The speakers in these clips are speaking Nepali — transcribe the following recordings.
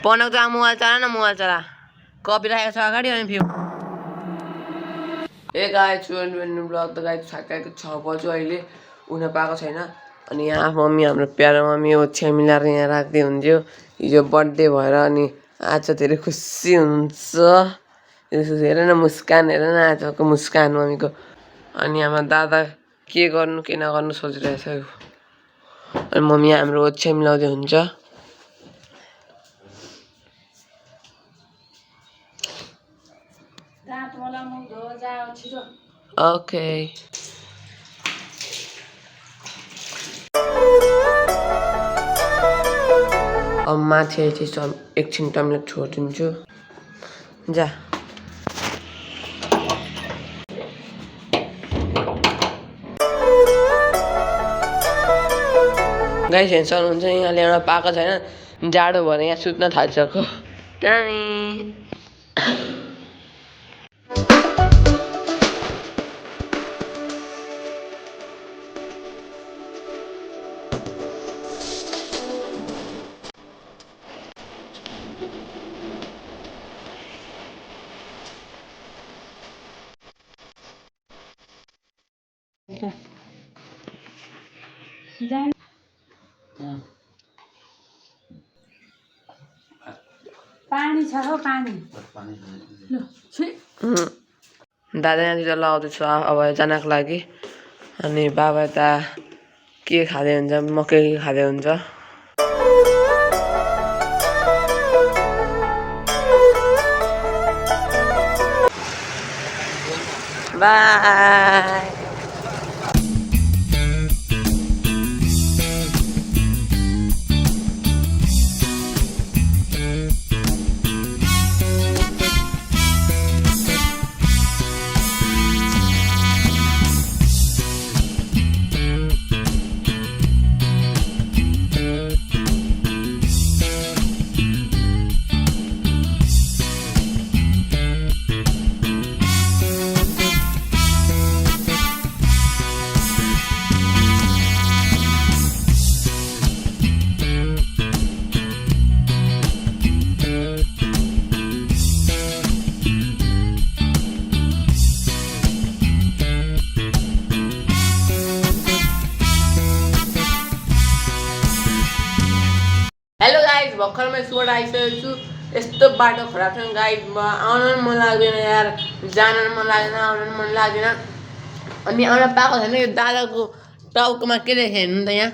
पनक त मोबाइल चला न मोबाइल चला कपी राखेको छ अगाडि अनि भ्यू ए गाइस चुन ब्लग त गाइस ठ्याक्कै 6 बज्यो अहिले उन पाएको छैन अनि यहाँ मम्मी हाम्रो प्यारो मम्मी ओछ्या मिलाएर यहाँ राख्दै हुन्थ्यो हिजो बर्थडे भएर अनि आज धेरै खुसी हुन्छ यसो हेर न मुस्कान हेर न आजको मुस्कान मम्मीको अनि हाम्रो दादा के गर्नु के नगर्नु सोचिरहेछ अनि मम्मी हाम्रो ओछ्या मिलाउँदै हुन्छ ओके अब माथि एकछिन टाइमलाई छोडिदिन्छु जा गाइस हेर्न हुन्छ यहाँ ल्याउन पाएको छैन जाडो भएर यहाँ सुत्न थालिसक्यो पानी छ हो पानी दादा यहाँतिर लाउँदैछ अब जानको लागि अनि बाबा त के खाँदै हुन्छ मकै खाँदै हुन्छ बाई हेलो गाइस भर्खर मैं सुबाट आइसकेको छु यस्तो बाटो खराब छ गाइस आउन मन लाग्दैन यार जान मन लाग्दैन आउन मन लाग्दैन अनि आउन पाएको छैन यो दादाको टाउकोमा के देखे हेर्नु त यहाँ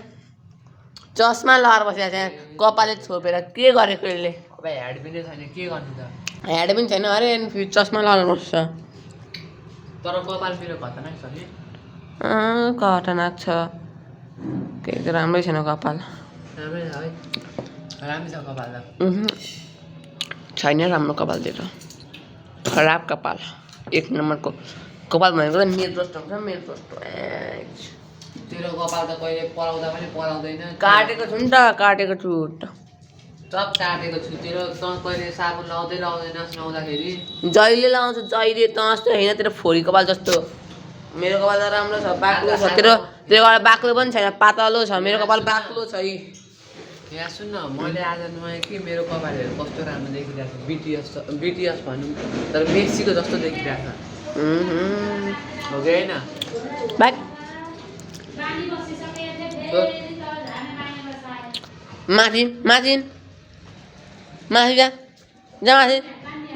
चस्मा लगाएर बसेको छ यहाँ कपालले छोपेर के गरेको यसले अब हेड पनि छैन के गर्नु त हेड पनि छैन अरे फेरि चस्मा लगाएर बस्छ तर कपाल मेरो खतरनाक छ नि खतरनाक छ केही त राम्रै छैन कपाल राम्रै छ है राम्रै छ कपाल त छैन राम्रो कपालतिर खराब कपाल एक नम्बरको कपाल भनेको त मेरो जस्तो हुन्छ मेरो जस्तो तेरो कपाल त कहिले पलाउँदा पनि पलाउँदैन काटेको छु नि त काटेको छु सब काटेको छु तेरो त कहिले साबुन लाउँदैनस् नुहाउँदाखेरि जहिले लाउँछु जहिले त जस्तो होइन तेरो फोरी कपाल जस्तो मेरो कपाल त राम्रो छ बाक्लो छ तेरो कपाल बाक्लो पनि छैन पातलो छ मेरो कपाल बाक्लो छ यहाँ सुन्न मैले आज नुहाएँ कि मेरो कपालहरू कस्तो राम्रो देखिरहेको छ बिटिएस भनौँ तर मेक्सीको जस्तो देखिरहेको छ हो कि होइन माथि माथि माथि जा जा माथि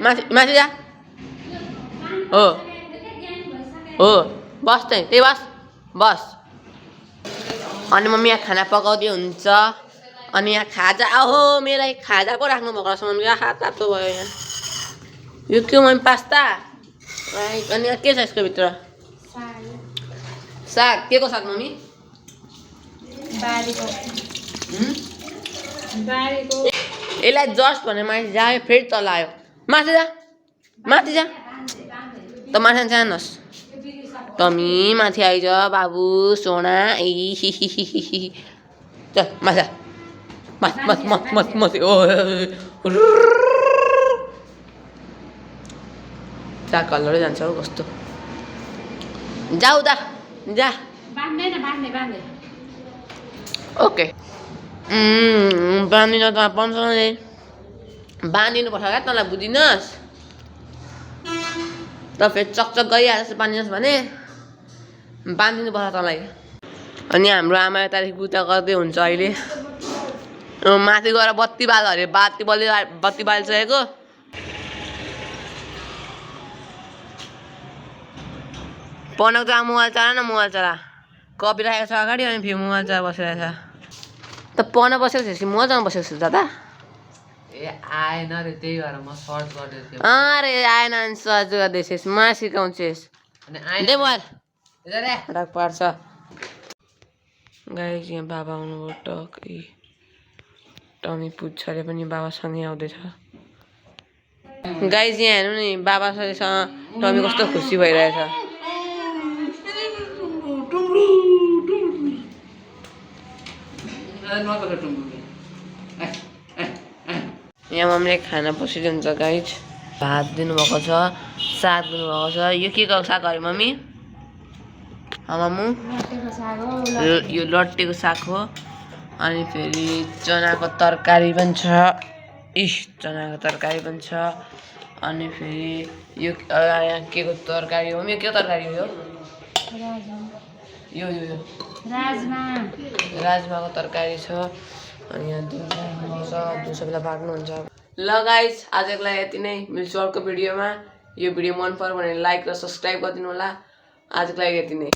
माथि माथि जा हो हो बस त्यही बस बस अनि मम्मी यहाँ खाना पकाउँदै हुन्छ अनि यहाँ खाजा ओहो मेरो खाजा पो राख्नु भएको रहेछ मम्मी आहा तातो भयो यहाँ यो के मम्मी पास्ता अनि के छ यसको भित्र साग के को साग मम्मी यसलाई जस्ट भने माथि जायो फेरि तल आयो माथि जा त माथि जानुहोस् तमी माथि आइज बाबु सोना चल माथि माथि ओ जा कलरै जान्छ हौ कस्तो जाऊ त जा ओके बाँधिन त पाउँछ बाँधिनुपर्छ क्या तँलाई बुझिनस् त फेरि चकचक गरिहाल्छ बाँधिनस् भने बाँधिनुपर्छ तँलाई अनि हाम्रो आमा यतादेखि गुता गर्दै हुन्छ अहिले माथि गएर बत्ती बाल अरे बत्ती बालिसकेको पनक जहाँ मोबाइल चला कपी राखेको छ अगाडि अनि फेरि मोबाइल चला बसिरहेको छ त पन बसेको थिएपछि मजामा बसेको छु दादा ए आएन रे त्यही भएर म सर्च गर्दै थिएँ अरे आएन अनि सर्च गर्दैछस् मा सिकाउँछस् अनि आएन दे मोबाइल रे राख पार्छ गाइस यहाँ बाबा आउनुभयो टक्कै टमी पुज्छ अरे पनि बाबासँगै आउँदैछ गाइस यहाँ हेर्नु नि बाबासँग टमी कस्तो खुसी भइरहेछ यहाँ मम्मीले खाना पसिदिन्छ गाइस भात दिनुभएको छ साग दिनुभएको छ यो के को साग अरे मम्मी मामु यो लट्टेको साग हो अनि फेरि चनाको तरकारी पनि छ चनाको तरकारी पनि छ अनि फेरि यो यहाँ के को तरकारी हो यो के तरकारी हो यो राजमाको तरकारी छ अनि यहाँ दिउँसो बेला बाँड्नुहुन्छ ल गाइस आजको लागि यति नै मिल्छु अर्को भिडियोमा यो भिडियो मन पर्यो भने लाइक र सब्सक्राइब गरिदिनु होला आजको लागि यति नै